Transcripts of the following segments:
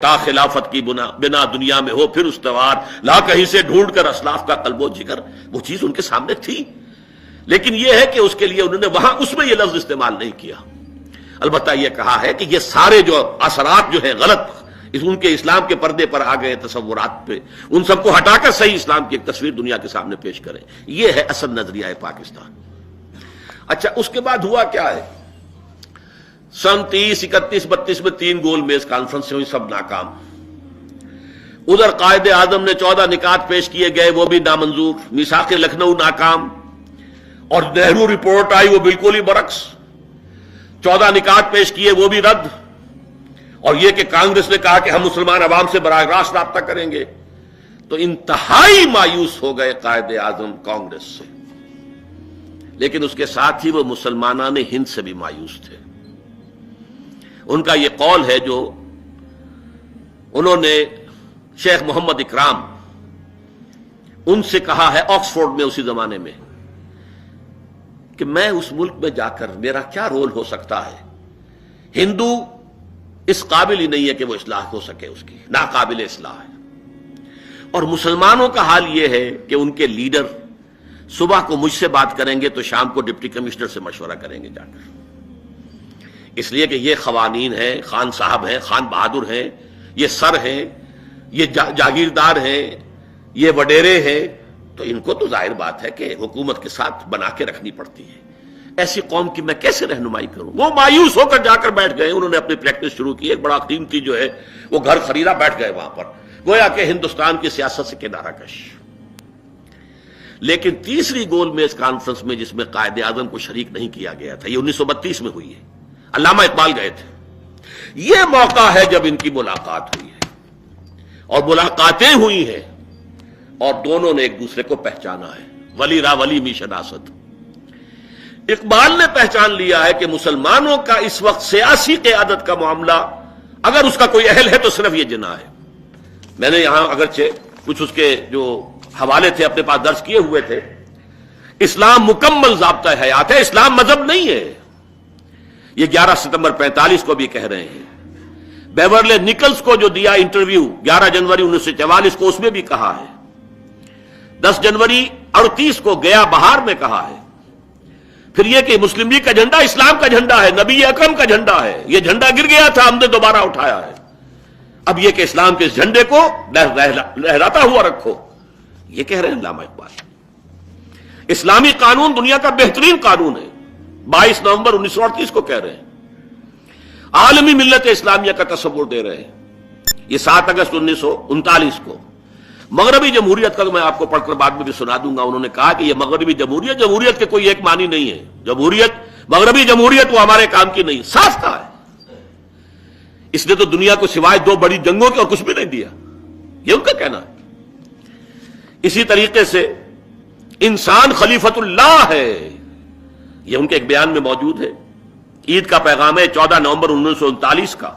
تا خلافت کی بنا دنیا میں ہو پھر استوار، لا کہیں سے ڈھونڈ کر اسلاف کا قلب و جگر، وہ چیز ان کے سامنے تھی، لیکن یہ ہے کہ اس کے لیے انہوں نے وہاں اس میں یہ لفظ استعمال نہیں کیا۔ البتہ یہ کہا ہے کہ یہ سارے جو اثرات جو ہیں غلط ان کے اسلام کے پردے پر آ گئے تصورات پہ، ان سب کو ہٹا کر صحیح اسلام کی ایک تصویر دنیا کے سامنے پیش کریں، یہ ہے اصل نظریہ پاکستان۔ اچھا، اس کے بعد ہوا کیا ہے؟ سن 30، 31، 32 میں 3 گول میز کانفرنس ہوئی، سب ناکام۔ ادھر قائد اعظم نے 14 نکات پیش کیے گئے، وہ بھی نامنظور۔ میثاق لکھنؤ ناکام، اور نہرو رپورٹ آئی وہ بالکل ہی برعکس، 14 نکات پیش کیے وہ بھی رد، اور یہ کہ کانگریس نے کہا کہ ہم مسلمان عوام سے براہ راست رابطہ کریں گے، تو انتہائی مایوس ہو گئے قائد اعظم کانگریس سے۔ لیکن اس کے ساتھ ہی وہ مسلمانان ہند سے بھی مایوس تھے۔ ان کا یہ قول ہے جو انہوں نے شیخ محمد اکرام ان سے کہا ہے آکسفورڈ میں اسی زمانے میں، کہ میں اس ملک میں جا کر میرا کیا رول ہو سکتا ہے؟ ہندو اس قابل ہی نہیں ہے کہ وہ اصلاح ہو سکے، اس کی ناقابل اصلاح ہے، اور مسلمانوں کا حال یہ ہے کہ ان کے لیڈر صبح کو مجھ سے بات کریں گے تو شام کو ڈپٹی کمشنر سے مشورہ کریں گے جا کر، اس لیے کہ یہ خوانین ہیں، خان صاحب ہیں، خان بہادر ہیں، یہ سر ہیں، یہ جاگیردار ہیں، یہ وڈیرے ہیں، تو ان کو تو ظاہر بات ہے کہ حکومت کے ساتھ بنا کے رکھنی پڑتی ہے۔ ایسی قوم کی میں کیسے رہنمائی کروں؟ وہ مایوس ہو کر جا کر بیٹھ گئے، انہوں نے اپنی پریکٹس شروع کی، ایک بڑا قیمتی جو ہے وہ گھر خریدا، بیٹھ گئے وہاں پر، گویا کہ ہندوستان کی سیاست سے کنارہ کش۔ لیکن تیسری گول میز کانفرنس میں جس میں قائد اعظم کو شریک نہیں کیا گیا تھا، یہ 1932 میں ہوئی ہے، علامہ اقبال گئے تھے، یہ موقع ہے جب ان کی ملاقات ہوئی ہے، اور ملاقاتیں ہوئی ہیں، اور دونوں نے ایک دوسرے کو پہچانا ہے، ولی را ولی می شناست۔ اقبال نے پہچان لیا ہے کہ مسلمانوں کا اس وقت سیاسی قیادت کا معاملہ اگر اس کا کوئی اہل ہے تو صرف یہ جناح ہے۔ میں نے یہاں اگرچہ کچھ اس کے جو حوالے تھے اپنے پاس درج کیے ہوئے تھے، اسلام مکمل ضابطہ حیات ہے، اسلام مذہب نہیں ہے، یہ 11 ستمبر 45 کو بھی کہہ رہے ہیں۔ بیورلے نکلز کو جو دیا انٹرویو 11 جنوری 1944 کو، اس میں بھی کہا ہے۔ 10 جنوری 38 کو گیا بہار میں کہا ہے۔ پھر یہ کہ مسلم لیگ کا جھنڈا اسلام کا جھنڈا ہے، نبی اکرم کا جھنڈا ہے، یہ جھنڈا گر گیا تھا، ہم نے دوبارہ اٹھایا ہے، اب یہ کہ اسلام کے اس جھنڈے کو لہراتا ہوا رکھو، یہ کہہ رہے ہیں علامہ اقبال۔ اسلامی قانون دنیا کا بہترین قانون ہے، 22 نومبر 1938 کو کہہ رہے ہیں، عالمی ملت اسلامیہ کا تصور دے رہے ہیں۔ یہ 7 اگست 1939 کو مغربی جمہوریت کا تو میں آپ کو پڑھ کر بعد میں بھی سنا دوں گا، انہوں نے کہا کہ یہ مغربی جمہوریت کے کوئی ایک معنی نہیں ہے، مغربی جمہوریت وہ ہمارے کام کی نہیں، صاف کہا ہے، اس نے تو دنیا کو سوائے 2 بڑی جنگوں کے اور کچھ بھی نہیں دیا، یہ ان کا کہنا ہے۔ اسی طریقے سے انسان خلیفۃ اللہ ہے، یہ ان کے ایک بیان میں موجود ہے۔ عید کا پیغام ہے 14 نومبر 1939 کا۔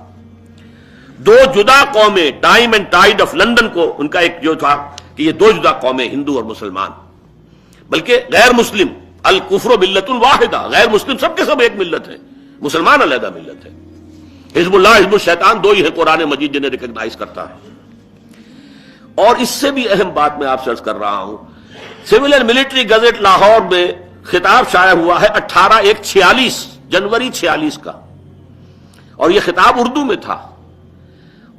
2 جدا قومیں، time and tied of London کو ان کا ایک جو تھا کہ یہ 2 جدا قومیں، ہندو اور مسلمان، بلکہ غیر مسلم، الکفر ملت واحدہ، غیر مسلم سب کے سب ایک ملت ہے، مسلمان علیحدہ ملت ہے۔ حزب اللہ حزب الشیطان 2 ہی ہے قرآن مجید جنہیں ریکگنائز کرتا ہے۔ اور اس سے بھی اہم بات میں آپ سے عرض کر رہا ہوں، civil and military gazette Lahore میں خطاب شائع ہوا ہے 18/1/46 جنوری 46 کا، اور یہ خطاب اردو میں تھا،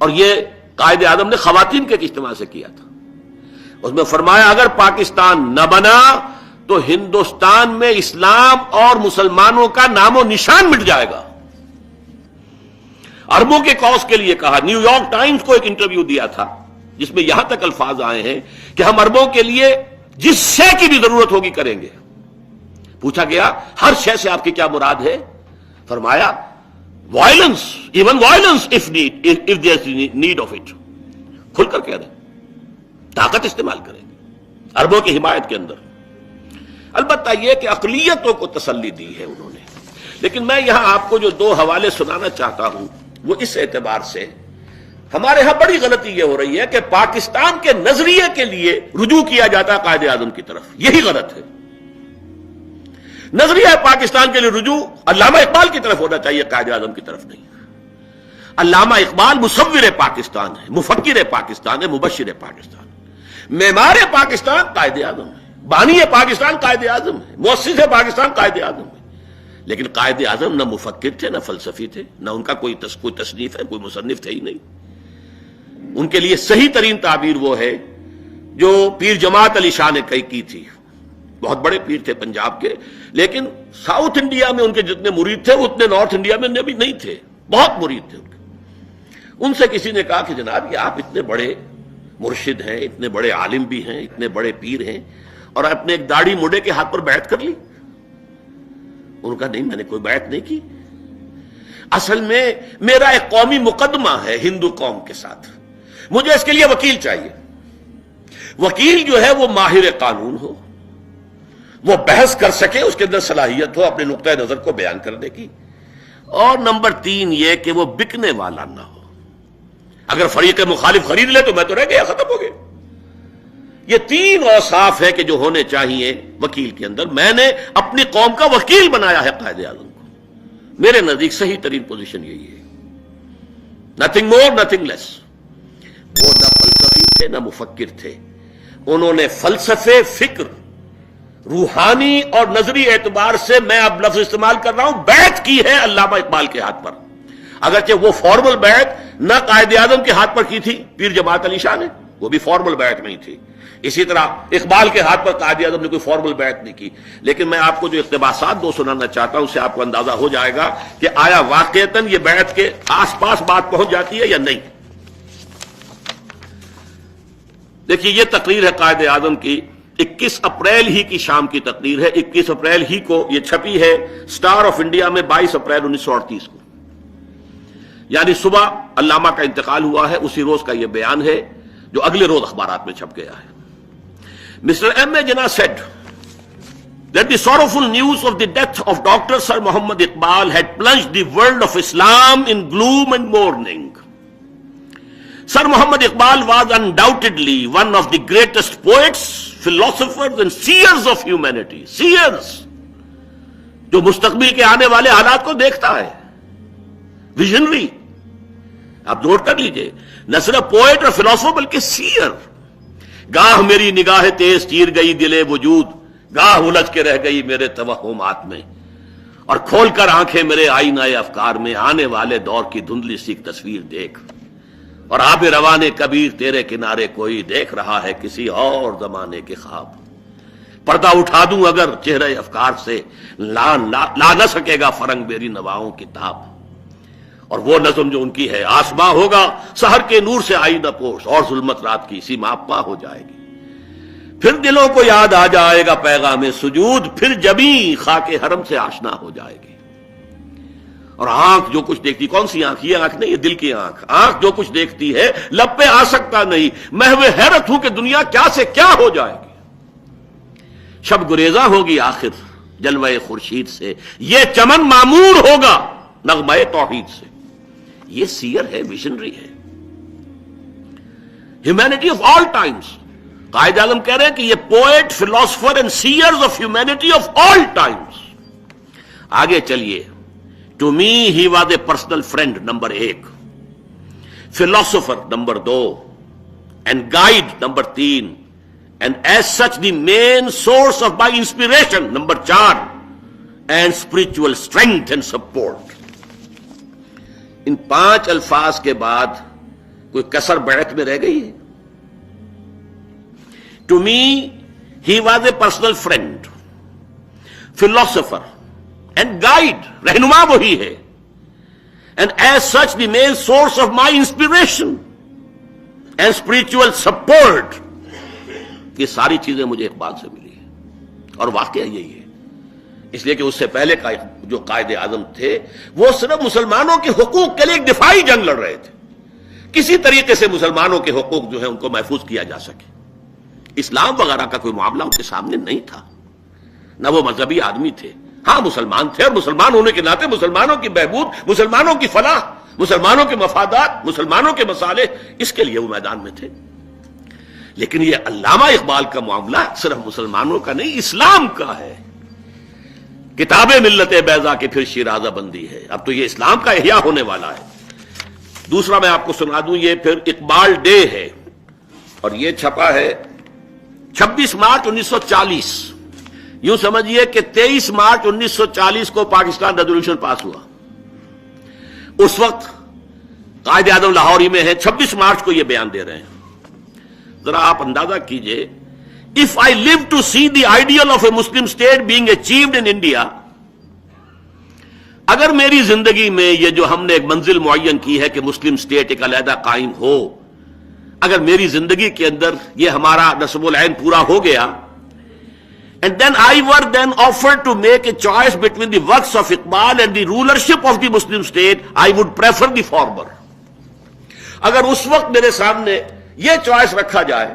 اور یہ قائد اعظم نے خواتین کے اجتماع سے کیا تھا۔ اس میں فرمایا اگر پاکستان نہ بنا تو ہندوستان میں اسلام اور مسلمانوں کا نام و نشان مٹ جائے گا۔ عربوں کے کاز کے لیے کہا، نیو یارک ٹائمز کو ایک انٹرویو دیا تھا جس میں یہاں تک الفاظ آئے ہیں کہ ہم عربوں کے لیے جس شے کی بھی ضرورت ہوگی کریں گے۔ پوچھا گیا ہر شے سے آپ کی کیا مراد ہے؟ فرمایا violence, even violence if there's need of it، کھل کر کہہ رہے، طاقت استعمال کریں گے عربوں کی حمایت کے اندر۔ البتہ یہ کہ اقلیتوں کو تسلی دی ہے انہوں نے۔ لیکن میں یہاں آپ کو جو 2 حوالے سنانا چاہتا ہوں وہ اس اعتبار سے ہمارے ہاں بڑی غلطی یہ ہو رہی ہے کہ پاکستان کے نظریے کے لیے رجوع کیا جاتا ہے قائد اعظم کی طرف، یہی غلط ہے۔ نظریہ پاکستان کے لیے رجوع علامہ اقبال کی طرف ہونا چاہیے، قائد اعظم کی طرف نہیں۔ علامہ اقبال مصور پاکستان ہے، مفکر پاکستان ہے، مبشر پاکستان، معمار پاکستان قائد اعظم ہے، بانی پاکستان قائد اعظم ہے، مؤسس پاکستان قائد اعظم ہے. لیکن قائد اعظم نہ مفکر تھے، نہ فلسفی تھے، نہ ان کا کوئی تصنیف ہے، کوئی مصنف تھے ہی نہیں. ان کے لیے صحیح ترین تعبیر وہ ہے جو پیر جماعت علی شاہ نے کی تھی. بہت بڑے پیر تھے پنجاب کے، لیکن ساؤتھ انڈیا میں ان کے جتنے مرید تھے وہ اتنے نارتھ انڈیا میں بھی نہیں تھے، بہت مرید تھے ان کے. ان سے کسی نے کہا کہ جناب یہ آپ اتنے بڑے مرشد ہیں، اتنے بڑے عالم بھی ہیں، اتنے بڑے پیر ہیں، اور اپنے ایک داڑھی مڈے کے ہاتھ پر بیعت کر لی. ان کا نہیں، میں نے کوئی بیعت نہیں کی. اصل میں میرا ایک قومی مقدمہ ہے ہندو قوم کے ساتھ، مجھے اس کے لیے وکیل چاہیے. وکیل جو ہے وہ ماہر قانون ہو، وہ بحث کر سکے، اس کے اندر صلاحیت ہو اپنے نقطۂ نظر کو بیان کرنے کی، اور نمبر 3 یہ کہ وہ بکنے والا نہ ہو. اگر فریق مخالف خرید لے تو میں تو رہ گیا، ختم ہو گیا. یہ 3 اوصاف ہے کہ جو ہونے چاہیے وکیل کے اندر. میں نے اپنی قوم کا وکیل بنایا ہے قائد اعظم کو. میرے نزدیک صحیح ترین پوزیشن یہی ہے، نتھنگ مور نتھنگ لیس. وہ نہ فلسفی تھے نہ مفکر تھے. انہوں نے فلسفے، فکر، روحانی اور نظری اعتبار سے، میں اب لفظ استعمال کر رہا ہوں، بیعت کی ہے علامہ اقبال کے ہاتھ پر. اگرچہ وہ فارمل بیعت نہ قائد اعظم کے ہاتھ پر کی تھی پیر جماعت علی شاہ نے، وہ بھی فارمل بیعت نہیں تھی. اسی طرح اقبال کے ہاتھ پر قائد اعظم نے کوئی فارمل بیعت نہیں کی. لیکن میں آپ کو جو اقتباسات دو سنانا چاہتا ہوں، اس سے آپ کو اندازہ ہو جائے گا کہ آیا واقعتاً یہ بیعت کے آس پاس بات پہنچ جاتی ہے یا نہیں. دیکھیے یہ تقریر ہے قائد اعظم کی، 21 اپریل ہی کی شام کی تقریر ہے. 21 اپریل ہی کو یہ چھپی ہے سٹار آف انڈیا میں 22 اپریل 1938 کو، یعنی صبح علامہ کا انتقال ہوا ہے، اسی روز کا یہ بیان ہے جو اگلے روز اخبارات میں چھپ گیا ہے. Mr. M.A. Jinnah said that the sorrowful news of the death of Dr. Sir Muhammad Iqbal had plunged the world of Islam in gloom and mourning. Sir Muhammad Iqbal was undoubtedly one of the greatest poets, philosophers and seers of humanity. Seers, جو مستقبل کے آنے والے حالات کو دیکھتا ہے. Visionary, آپ نوٹ کر لیجئے، نہ صرف پوئٹ اور فلاسفر بلکہ سیئر. گاہ میری نگاہ تیز چیر گئی دل وجود، گاہ الجھ کے رہ گئی میرے توہمات میں، اور کھول کر آنکھیں میرے آئینہ افکار میں آنے والے دور کی دھندلی سی تصویر دیکھ. اور آب روانے کبیر تیرے کنارے کوئی دیکھ رہا ہے کسی اور زمانے کے خواب. پردہ اٹھا دوں اگر چہرے افکار سے، لا نہ سکے گا فرنگ میری نواؤں کی تاب. اور وہ نظم جو ان کی ہے، آسماں ہوگا سحر کے نور سے آئینہ پوش، اور ظلمت رات کی سیما پا ہو جائے گی. پھر دلوں کو یاد آ جائے گا پیغام سجود، پھر جبیں خاک حرم سے آشنا ہو جائے گی. اور آنکھ جو کچھ دیکھتی، کون سی آنکھ؟ یہ آنکھ نہیں، یہ دل کی آنکھ. آنکھ جو کچھ دیکھتی ہے لب پہ آ سکتا نہیں، محو حیرت ہوں کہ دنیا کیا سے کیا ہو جائے گی. شب گریزاں ہوگی آخر جلوہ خورشید سے، یہ چمن معمور ہوگا نغمہ توحید سے. یہ سیئر ہے، ویژنری ہے. Humanity of all times. Quaid-e-Azam کہہ رہے ہیں کہ یہ poet, philosopher and seers of humanity of all times. آگے چلیے. To me he was a personal friend number 1، philosopher number 2، and guide number 3، and as such the main source of my inspiration number 4، and spiritual strength and support. ان 5 الفاظ کے بعد کوئی کسر بیعت میں رہ گئی ہے؟ To me he was a personal friend, philosopher and guide, رہنما وہی ہے، and as such the main source of my inspiration and spiritual support. یہ ساری چیزیں مجھے اقبال سے ملی ہیں، اور واقعہ یہی ہے. اس لیے کہ اس سے پہلے کا جو قائد اعظم تھے وہ صرف مسلمانوں کے حقوق کے لیے ایک دفاعی جنگ لڑ رہے تھے، کسی طریقے سے مسلمانوں کے حقوق جو ہے ان کو محفوظ کیا جا سکے. اسلام وغیرہ کا کوئی معاملہ ان کے سامنے نہیں تھا، نہ وہ مذہبی آدمی تھے. ہاں مسلمان تھے، اور مسلمان ہونے کے ناطے مسلمانوں کی بہبود، مسلمانوں کی فلاح، مسلمانوں کے مفادات، مسلمانوں کے مصالح، اس کے لیے وہ میدان میں تھے. لیکن یہ علامہ اقبال کا معاملہ صرف مسلمانوں کا نہیں، اسلام کا ہے. کتاب ملت بیضا کی پھر شیرازہ بندی ہے. اب تو یہ اسلام کا احیاء ہونے والا ہے. دوسرا میں آپ کو سنا دوں، یہ پھر اقبال ڈے ہے اور یہ چھپا ہے 26 مارچ 1940. یوں سمجھیے کہ 23 مارچ 1940 کو پاکستان ریزولوشن پاس ہوا. اس وقت قائد اعظم لاہور ہی میں ہے، 26 مارچ کو یہ بیان دے رہے ہیں. ذرا آپ اندازہ کیجئے، if I live to see the ideal of a Muslim state being achieved in India، اگر میری زندگی میں یہ جو ہم نے ایک منزل معین کی ہے کہ مسلم اسٹیٹ ایک علیحدہ قائم ہو، اگر میری زندگی کے اندر یہ ہمارا نصب العین پورا ہو گیا، and then I were then offered to make a choice between the works of Iqbal and the rulership of the Muslim state, I would prefer the former. اگر اس وقت میرے سامنے یہ چوائس رکھا جائے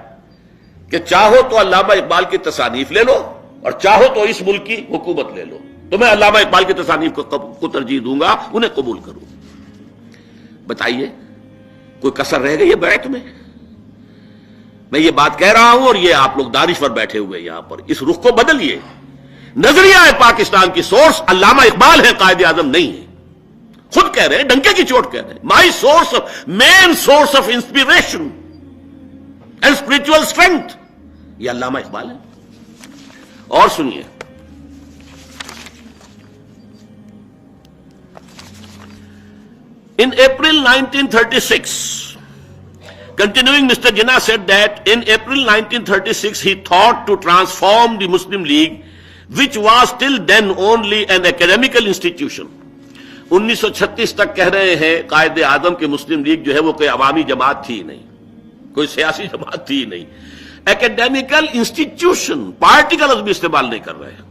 کہ چاہو تو علامہ اقبال کی تصانیف لے لو اور چاہو تو اس ملک کی حکومت لے لو، تو میں علامہ اقبال کی تصانیف کو ترجیح دوں گا، انہیں قبول کروں. بتائیے کوئی کسر رہ گئی ہے بیعت میں؟ میں یہ بات کہہ رہا ہوں اور یہ آپ لوگ دانشور بیٹھے ہوئے یہاں پر، اس رخ کو بدلیے. نظریہ پاکستان کی سورس علامہ اقبال ہے، قائد اعظم نہیں ہے. خود کہہ رہے ہیں، ڈنکے کی چوٹ کہہ رہے ہیں، my source main source of inspiration and spiritual strength یہ علامہ اقبال ہے. اور سنیے، in April 1936, continuing, Mr. Jinnah said that in April 1936 he thought to transform the Muslim League, which was till then only an academical institution. 1936 تک کہہ رہے ہیں قائد اعظم کے مسلم league جو ہے وہ کوئی عوامی جماعت تھی نہیں، کوئی سیاسی جماعت تھی نہیں، اکیڈیمیکل انسٹیٹیوشن، پارٹی کا لفظ بھی استعمال نہیں کر رہے ہیں.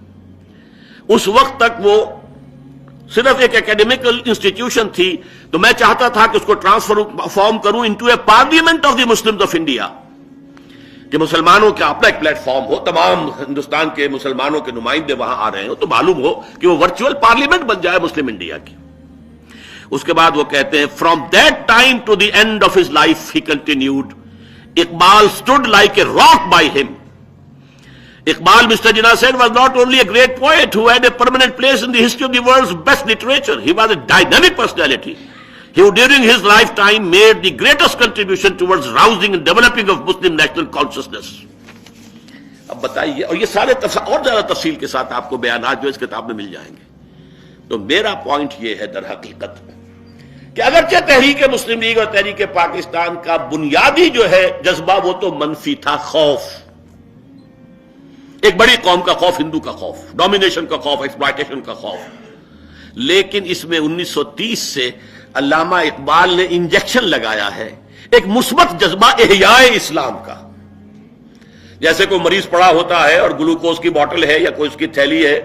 اس وقت تک وہ صرف ایک اکیڈیمیکل انسٹیٹیوشن تھی، تو میں چاہتا تھا کہ اس کو ٹرانسفارم کروں into a parliament of the Muslims of India, کہ مسلمانوں کا اپنا ایک پلیٹ فارم ہو، تمام ہندوستان کے مسلمانوں کے نمائندے وہاں آ رہے ہو تو معلوم ہو کہ وہ ورچوئل پارلیمنٹ بن جائے مسلم انڈیا کی. اس کے بعد وہ کہتے ہیں from that time to the end of his life he continued Iqbal stood like a rock by him. Iqbal, Mr. Jinnah said, was not only a great poet who had a permanent place in the history of the world's best literature, he was a dynamic personality who during his lifetime made the greatest contribution towards rousing and developing of Muslim national consciousness. اب بتائیے، اور یہ سارے اور زیادہ تفصیل کے ساتھ آپ کو بیانات جو اس کتاب میں مل جائیں گے. تو میرا پوائنٹ یہ ہے در حقیقت کہ اگرچہ تحریک مسلم لیگ اور تحریک پاکستان کا بنیادی جو ہے جذبہ وہ تو منفی تھا، خوف، ایک بڑی قوم کا خوف، ہندو کا خوف، ڈومینیشن کا خوف، ایکسپلائٹیشن کا خوف، لیکن اس میں 1930 سے علامہ اقبال نے انجیکشن لگایا ہے ایک مثبت جذبہ احیاء اسلام کا. جیسے کوئی مریض پڑا ہوتا ہے اور گلوکوز کی بوٹل ہے یا کوئی اس کی تھیلی ہے،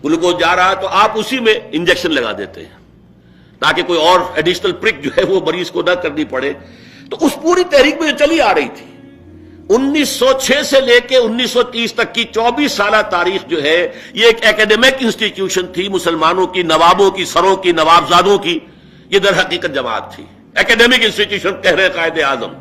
گلوکوز جا رہا ہے تو آپ اسی میں انجیکشن لگا دیتے ہیں تاکہ کوئی اور ایڈیشنل پرک جو ہے وہ مریض کو نہ کرنی پڑے. تو اس پوری تحریک میں جو چلی آ رہی تھی 1906 سے لے کے 1930 تک کی 24 سالہ تاریخ جو ہے یہ ایک ایکیڈیمک انسٹیٹیوشن تھی، مسلمانوں کی، نوابوں کی، سروں کی، نوابزادوں کی، یہ در حقیقت جماعت تھی. ایکیڈیمک انسٹیٹیوشن کہہ رہے قائد اعظم.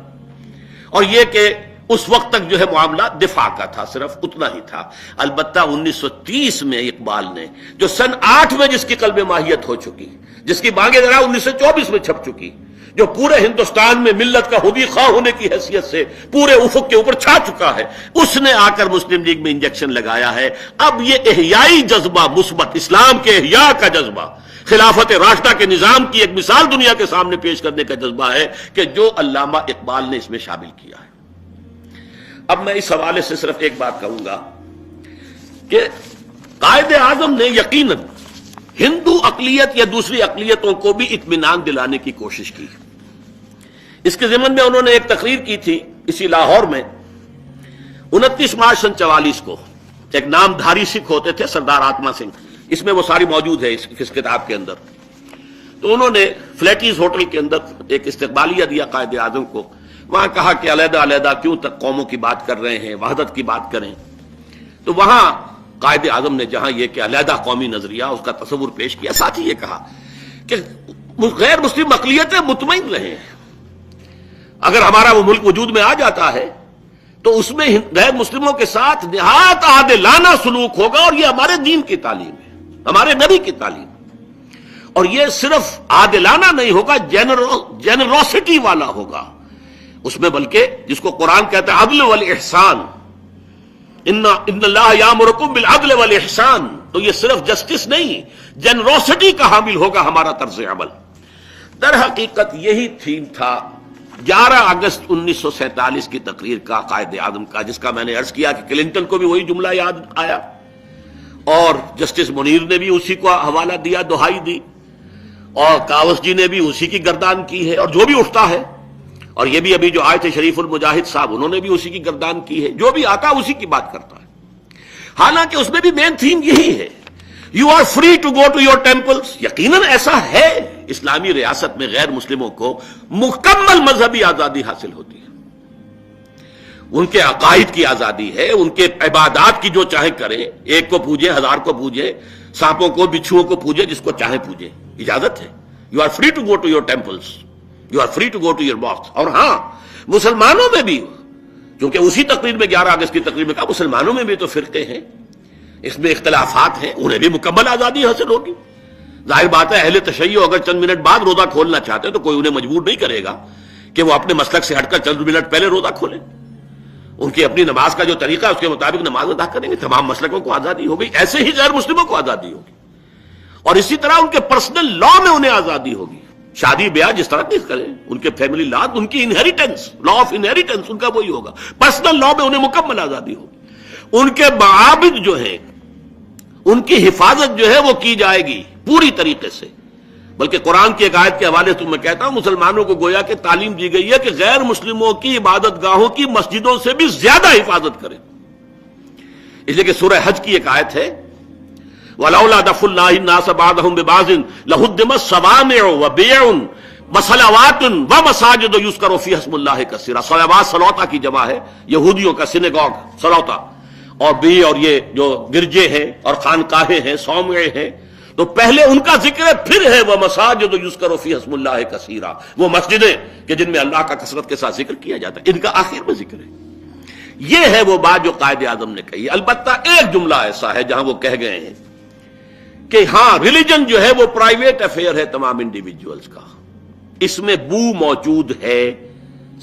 اور یہ کہ اس وقت تک جو ہے معاملہ دفاع کا تھا، صرف اتنا ہی تھا. البتہ 1930 میں اقبال نے جو سن 8 میں جس کی قلب ماہیت ہو چکی، جس کی بانگ درا 1924 میں چھپ چکی، جو پورے ہندوستان میں ملت کا خودی خواہ ہونے کی حیثیت سے پورے افق کے اوپر چھا چکا ہے، اس نے آ کر مسلم لیگ میں انجیکشن لگایا ہے. اب یہ احیائی جذبہ، مثبت اسلام کے احیاء کا جذبہ، خلافت راشدہ کے نظام کی ایک مثال دنیا کے سامنے پیش کرنے کا جذبہ ہے کہ جو علامہ اقبال نے اس میں شامل کیا ہے. اب میں اس حوالے سے صرف ایک بات کہوں گا کہ قائد اعظم نے یقیناً ہندو اقلیت یا دوسری اقلیتوں کو بھی اطمینان دلانے کی کوشش کی. اس کے ضمن میں انہوں نے ایک تقریر کی تھی اسی لاہور میں 29 مارچ سن 44 کو. ایک نامدھاری سکھ ہوتے تھے سردار آتما سنگھ، اس میں وہ ساری موجود ہے اس کتاب کے اندر. تو انہوں نے فلیٹیز ہوٹل کے اندر ایک استقبالیہ دیا قائد اعظم کو. وہاں کہا کہ علیحدہ علیحدہ کیوں تک قوموں کی بات کر رہے ہیں، وحدت کی بات کریں. تو وہاں قائد اعظم نے جہاں یہ کہ علیحدہ قومی نظریہ اس کا تصور پیش کیا، ساتھ ہی یہ کہا کہ غیر مسلم اقلیتیں مطمئن رہیں، اگر ہمارا وہ ملک وجود میں آ جاتا ہے تو اس میں غیر مسلموں کے ساتھ نہایت عادلانہ سلوک ہوگا، اور یہ ہمارے دین کی تعلیم ہے، ہمارے نبی کی تعلیم. اور یہ صرف عادلانہ نہیں ہوگا، جنروسٹی والا ہوگا اس میں، بلکہ جس کو قرآن کہتا ہے عدل والاحسان، ان اللہ یامرکم بالعدل والاحسان، تو یہ صرف جسٹس نہیں، جنروسٹی کا حامل ہوگا ہمارا طرز عمل۔ در حقیقت یہی تھیم تھا 11 اگست 1947 کی تقریر کا، قائد اعظم کا، جس کا میں نے عرض کیا کہ کلنٹن کو بھی وہی جملہ یاد آیا اور جسٹس منیر نے بھی اسی کو حوالہ دیا، دہائی دی، اور کاوس جی نے بھی اسی کی گردان کی ہے، اور جو بھی اٹھتا ہے، اور یہ بھی ابھی جو آئے تھے شریف المجاہد صاحب، انہوں نے بھی اسی کی گردان کی ہے، جو بھی آتا اسی کی بات کرتا ہے۔ حالانکہ اس میں بھی مین تھیم یہی ہے، you are free to go to your temples. یقیناً ایسا ہے، اسلامی ریاست میں غیر مسلموں کو مکمل مذہبی آزادی حاصل ہوتی ہے، ان کے عقائد کی آزادی ہے، ان کے عبادات کی جو چاہے کریں، ایک کو پوجے، 1000 کو پوجے، سانپوں کو بچھوؤں کو پوجے، جس کو چاہے پوجے، اجازت ہے۔ You are free to go to your temples, you are free to go to your mosque. اور ہاں، مسلمانوں میں بھی، کیونکہ اسی تقریر میں 11 اگست کی تقریر میں کہا مسلمانوں میں بھی تو فرقے ہیں، اس میں اختلافات ہیں، انہیں بھی مکمل آزادی حاصل ہوگی۔ ظاہر بات ہے اہل تشیع اگر چند منٹ بعد روزہ کھولنا چاہتے ہیں تو کوئی انہیں مجبور نہیں کرے گا کہ وہ اپنے مسلک سے ہٹ کر چند منٹ پہلے روزہ کھولیں، ان کی اپنی نماز کا جو طریقہ ہے اس کے مطابق نماز ادا کریں گے، تمام مسلکوں کو آزادی ہو گئی۔ ایسے ہی غیر مسلموں کو آزادی ہوگی، اور اسی طرح ان کے پرسنل لا میں انہیں آزادی ہوگی، شادی بیاہ جس طرح نہیں کریں، ان کے فیملی لا، ان کی انہیریٹنس، لا آف انہیریٹنس ان کا وہی ہوگا، پرسنل لا میں انہیں مکمل آزادی ہوگی۔ ان کے معابد جو ہیں ان کی حفاظت جو ہے وہ کی جائے گی پوری طریقے سے، بلکہ قرآن کی ایک آیت کے حوالے سے میں کہتا ہوں مسلمانوں کو گویا کہ تعلیم دی گئی ہے کہ غیر مسلموں کی عبادت گاہوں کی مسجدوں سے بھی زیادہ حفاظت کریں، اس لیے کہ سورہ حج کی ایک آیت ہے وَلَوْلَا دَفْعُ اللَّهِ النَّاسَ بَعْضَهُم بِبَعْضٍ لَهُدِّمَتْ صَوَامِعُ وَبِيَعٌ وَصَلَوَاتٌ وَمَسَاجِدُ يُذْكَرُ فِيهَا اسْمُ اللَّهِ كَثِيرًا۔ صلوات صلوتا کی جمع ہے، یہودیوں کا سینگاگ صلوتا، اور بھی اور یہ جو گرجے ہیں اور خانقاہیں ہیں، صومعے ہیں، تو پہلے ان کا ذکر ہے، پھر ہے وَمَسَاجِدُ يُذْكَرُ فِيهَا اسْمُ اللَّهِ كَثِيرًا، وہ مسجدیں کہ جن میں اللہ کا کثرت کے ساتھ ذکر کیا جاتا ہے، ان کا آخر میں ذکر ہے۔ یہ ہے وہ بات جو قائد اعظم نے کہی۔ البتہ ایک جملہ ایسا ہے جہاں وہ کہہ گئے ہیں کہ ہاں ریلیجن جو ہے وہ پرائیویٹ افیئر ہے تمام انڈیویجولز کا، اس میں بو موجود ہے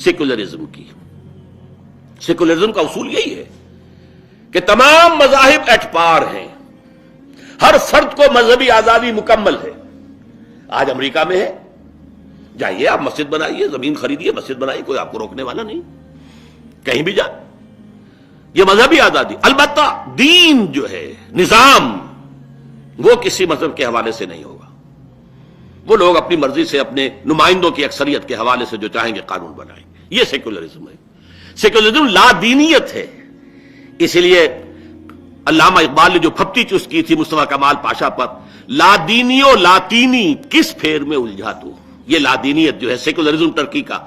سیکولرزم کی۔ سیکولرزم کا اصول یہی ہے کہ تمام مذاہب ایٹ پار ہیں، ہر فرد کو مذہبی آزادی مکمل ہے۔ آج امریکہ میں ہے، جائیے آپ مسجد بنائیے، زمین خریدیے، مسجد بنائیے، کوئی آپ کو روکنے والا نہیں، کہیں بھی جائیں، یہ مذہبی آزادی۔ البتہ دین جو ہے، نظام، وہ کسی مذہب کے حوالے سے نہیں ہوگا، وہ لوگ اپنی مرضی سے اپنے نمائندوں کی اکثریت کے حوالے سے جو چاہیں گے قانون بنائیں گے، یہ سیکولرزم ہے۔ سیکولرزم لا دینیت ہے، اسی لیے علامہ اقبال نے جو پھپتی چس کی تھی مصطفیٰ کمال پاشا پر، لا دینیو لاطینی کس پھیر میں الجھا تو، یہ لا دینیت جو ہے سیکولرزم ٹرکی کا،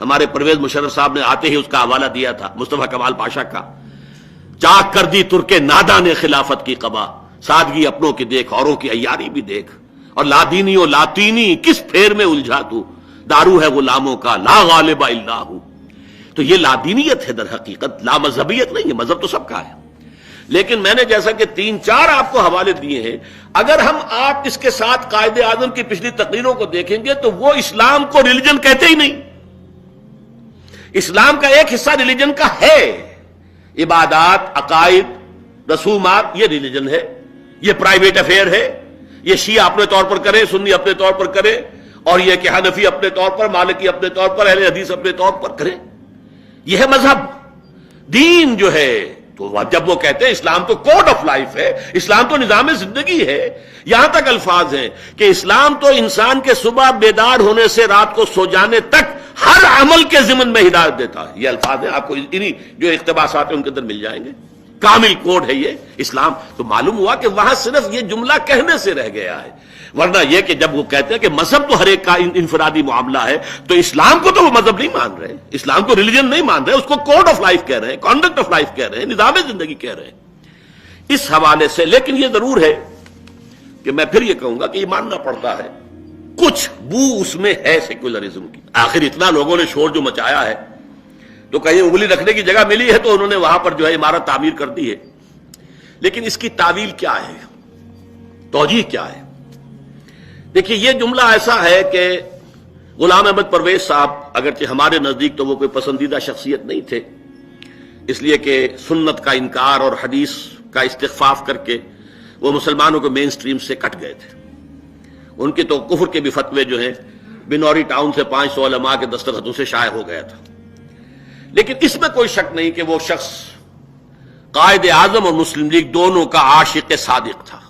ہمارے پرویز مشرف صاحب نے آتے ہی اس کا حوالہ دیا تھا مصطفیٰ کمال پاشا کا، چاک کر دی ترک نادا نے خلافت کی قبا، سادگی اپنوں کی دیکھ اوروں کی عیاری بھی دیکھ، اور لا دینی و لاطینی کس پھیر میں الجھا تو، دارو ہے غلاموں کا لا غالب الا ہو۔ تو یہ لا دینیت ہے در حقیقت، لا مذہبیت نہیں ہے، مذہب تو سب کا ہے۔ لیکن میں نے جیسا کہ 3-4 آپ کو حوالے دیے ہیں، اگر ہم آپ اس کے ساتھ قائد اعظم کی پچھلی تقریروں کو دیکھیں گے تو وہ اسلام کو ریلیجن کہتے ہی نہیں۔ اسلام کا ایک حصہ ریلیجن کا ہے، عبادات، عقائد، رسومات، یہ ریلیجن ہے، یہ پرائیویٹ افیئر ہے، یہ شیعہ اپنے طور پر کرے، سنی اپنے طور پر کرے، اور یہ کہ حنفی اپنے طور پر، مالکی اپنے طور پر، اہل حدیث اپنے طور پر کرے، یہ ہے مذہب۔ دین جو ہے تو جب وہ کہتے ہیں اسلام تو کوڈ آف لائف ہے، اسلام تو نظام زندگی ہے، یہاں تک الفاظ ہیں کہ اسلام تو انسان کے صبح بیدار ہونے سے رات کو سو جانے تک ہر عمل کے ضمن میں ہدایت دیتا ہے، یہ الفاظ ہیں، آپ کو انہی جو اقتباسات ہیں ان کے اندر مل جائیں گے، کامل کوڈ ہے یہ اسلام۔ تو معلوم ہوا کہ وہاں صرف یہ جملہ کہنے سے رہ گیا ہے، ورنہ یہ کہ جب وہ کہتے ہیں کہ مذہب تو ہر ایک کا انفرادی معاملہ ہے، تو اسلام کو تو وہ مذہب نہیں مان رہے، اسلام کو ریلیجن نہیں مان رہے، اس کو کوڈ آف لائف کہہ رہے ہیں، کانڈکٹ آف لائف کہہ رہے ہیں، نظام زندگی کہہ رہے ہیں۔ اس حوالے سے لیکن یہ ضرور ہے کہ میں پھر یہ کہوں گا کہ یہ ماننا پڑتا ہے کچھ بو اس میں ہے سیکولرزم کی۔ آخر اتنا لوگوں نے شور جو مچایا ہے تو کہیں انگلی رکھنے کی جگہ ملی ہے تو انہوں نے وہاں پر جو ہے عمارت تعمیر کر دی ہے، لیکن اس کی تعویل کیا ہے، توجیہ کیا ہے؟ دیکھیے یہ جملہ ایسا ہے کہ غلام احمد پرویز صاحب اگرچہ ہمارے نزدیک تو وہ کوئی پسندیدہ شخصیت نہیں تھے، اس لیے کہ سنت کا انکار اور حدیث کا استخفاف کر کے وہ مسلمانوں کے مین سٹریم سے کٹ گئے تھے. ان کے تو کفر کے بھی فتوے جو ہیں بنوری ٹاؤن سے 500 علماء کے دستخطوں سے شائع ہو گیا تھا. لیکن اس میں کوئی شک نہیں کہ وہ شخص قائد اعظم اور مسلم لیگ دونوں کا عاشق صادق تھا.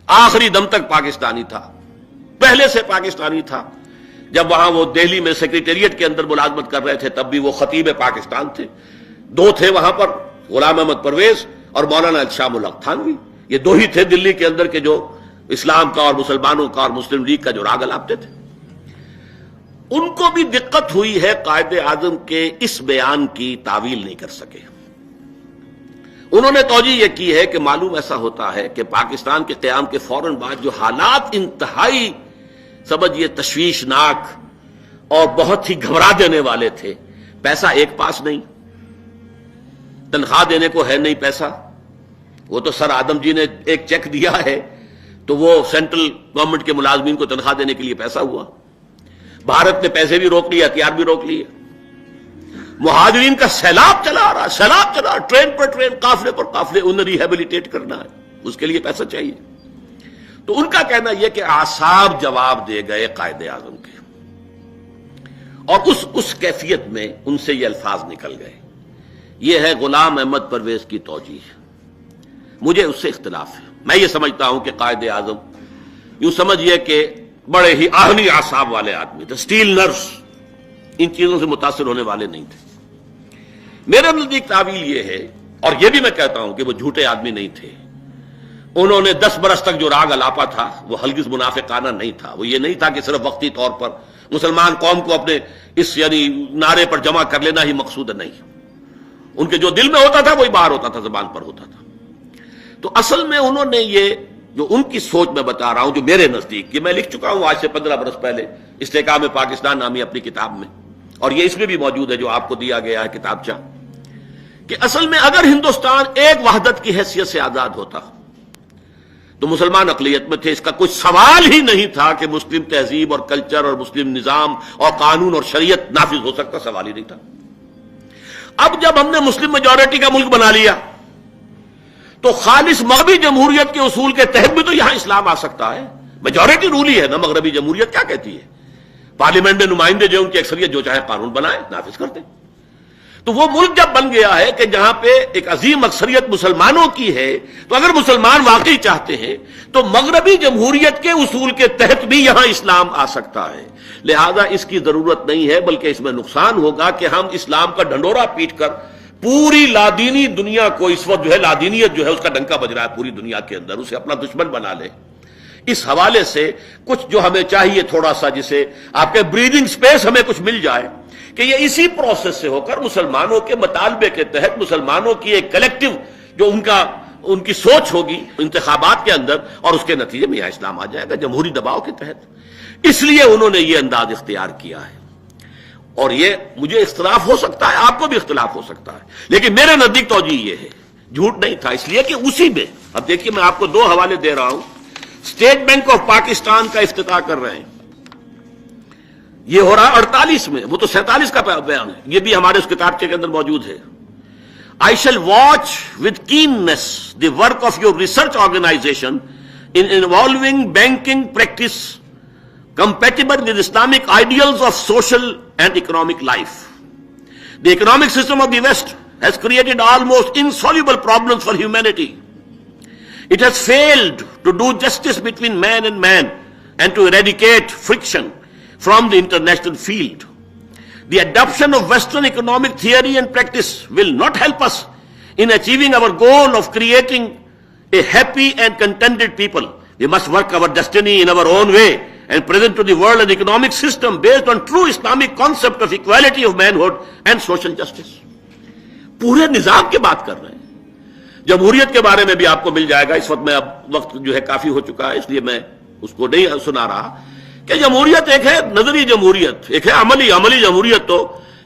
آخری دم تک پاکستانی تھا، پہلے سے پاکستانی تھا. جب وہاں وہ دہلی میں سیکریٹریٹ کے اندر ملازمت کر رہے تھے تب بھی وہ خطیب پاکستان تھے. دو تھے وہاں پر، غلام احمد پرویز اور مولانا شاہ الحق تھانوی. یہ دو ہی تھے دلی کے اندر کے جو اسلام کا اور مسلمانوں کا اور مسلم لیگ کا جو راگ الاپتے تھے. ان کو بھی دقت ہوئی ہے قائد اعظم کے اس بیان کی تعویل نہیں کر سکے. انہوں نے توجہ یہ کی ہے کہ معلوم ایسا ہوتا ہے کہ پاکستان کے قیام کے فوراً بعد جو حالات انتہائی سمجھیے تشویشناک اور بہت ہی گھبرا دینے والے تھے، پیسہ ایک پاس نہیں، تنخواہ دینے کو ہے نہیں پیسہ. وہ تو سر آدم جی نے ایک چیک دیا ہے تو وہ سینٹرل گورنمنٹ کے ملازمین کو تنخواہ دینے کے لیے پیسہ ہوا. بھارت نے پیسے بھی روک لیے، ہتھیار بھی روک لیے. مہاجرین کا سیلاب چلا رہا، سیلاب چلا، ٹرین پر ٹرین، قافلے پر قافلے. انہیں ریہیبلیٹیٹ کرنا ہے، اس کے لیے پیسہ چاہیے. تو ان کا کہنا یہ کہ اعصاب جواب دے گئے قائد اعظم کے، اور اس کیفیت میں ان سے یہ الفاظ نکل گئے. یہ ہے غلام احمد پرویز کی توجیہ. مجھے اس سے اختلاف ہے. میں یہ سمجھتا ہوں کہ قائد اعظم یوں سمجھیے کہ بڑے ہی آہنی اعصاب والے آدمی تھے، اسٹیل نرس، ان چیزوں سے متاثر ہونے والے نہیں تھے. میرے نزدیک تعویل یہ ہے، اور یہ بھی میں کہتا ہوں کہ وہ جھوٹے آدمی نہیں تھے. انہوں نے 10 برس تک جو راگ الاپا تھا وہ ہرگز منافقانہ نہیں تھا. وہ یہ نہیں تھا کہ صرف وقتی طور پر مسلمان قوم کو اپنے اس یعنی نعرے پر جمع کر لینا ہی مقصود نہیں. ان کے جو دل میں ہوتا تھا وہی باہر ہوتا تھا، زبان پر ہوتا تھا. تو اصل میں انہوں نے یہ جو ان کی سوچ میں بتا رہا ہوں، جو میرے نزدیک، یہ میں لکھ چکا ہوں آج سے 15 برس پہلے استحکام پاکستان نامی اپنی کتاب میں، اور یہ اس میں بھی موجود ہے جو آپ کو دیا گیا ہے کتابچہ، کہ اصل میں اگر ہندوستان ایک وحدت کی حیثیت سے آزاد ہوتا تو مسلمان اقلیت میں تھے. اس کا کوئی سوال ہی نہیں تھا کہ مسلم تہذیب اور کلچر اور مسلم نظام اور قانون اور شریعت نافذ ہو سکتا، سوال ہی نہیں تھا. اب جب ہم نے مسلم میجورٹی کا ملک بنا لیا تو خالص مغربی جمہوریت کے اصول کے تحت بھی تو یہاں اسلام آ سکتا ہے. میجورٹی رول ہی ہے نا مغربی جمہوریت. کیا کہتی ہے؟ پارلیمنٹ میں نمائندے جو ان کی اکثریت جو چاہے قانون بنائے نافذ کرتے. تو وہ ملک جب بن گیا ہے کہ جہاں پہ ایک عظیم اکثریت مسلمانوں کی ہے، تو اگر مسلمان واقعی چاہتے ہیں تو مغربی جمہوریت کے اصول کے تحت بھی یہاں اسلام آ سکتا ہے. لہذا اس کی ضرورت نہیں ہے، بلکہ اس میں نقصان ہوگا کہ ہم اسلام کا ڈھنڈورا پیٹ کر پوری لادینی دنیا کو، اس وقت جو ہے لادینیت جو ہے اس کا ڈنکا بج رہا ہے پوری دنیا کے اندر، اسے اپنا دشمن بنا لے. اس حوالے سے کچھ جو ہمیں چاہیے تھوڑا سا، جسے آپ کے بریدنگ سپیس ہمیں کچھ مل جائے، کہ یہ اسی پروسیس سے ہو کر مسلمانوں کے مطالبے کے تحت مسلمانوں کی ایک کلیکٹیو جو ان کی سوچ ہوگی انتخابات کے اندر، اور اس کے نتیجے میں یہاں اسلام آ جائے گا جمہوری دباؤ کے تحت. اس لیے انہوں نے یہ انداز اختیار کیا ہے. اور یہ مجھے اختلاف ہو سکتا ہے، آپ کو بھی اختلاف ہو سکتا ہے، لیکن میرے نزدیک توجہ یہ ہے، جھوٹ نہیں تھا. اس لیے کہ اسی میں اب دیکھیے میں آپ کو 2 حوالے دے رہا ہوں. اسٹیٹ بینک آف پاکستان کا افتتاح کر رہے ہیں، یہ ہو رہا 48 میں، وہ تو 47 کا بیان ہے، یہ بھی ہمارے اس کتابچے کے اندر موجود ہے. I shall watch with keenness the work of your research organization in involving banking practice compatible with Islamic ideals of social and economic life. The economic system of the West has created almost insoluble problems for humanity. It has failed to do justice between man and man and to eradicate friction from the international field. The adoption of Western economic theory and practice will not help us in achieving our goal of creating a happy and contented people. We must work our destiny in our own way and present to the world an economic system based on true Islamic concept of equality of manhood and social justice. پورے نظام کی بات کر رہے ہیں. جمہوریت کے بارے میں بھی آپ کو مل جائے گا. اس وقت میں اب وقت جو ہے کافی ہو چکا ہے، اس لیے میں اس کو نہیں سنا رہا کہ جمہوریت ایک ہے نظری جمہوریت، ایک ہے عملی جمہوریت. تو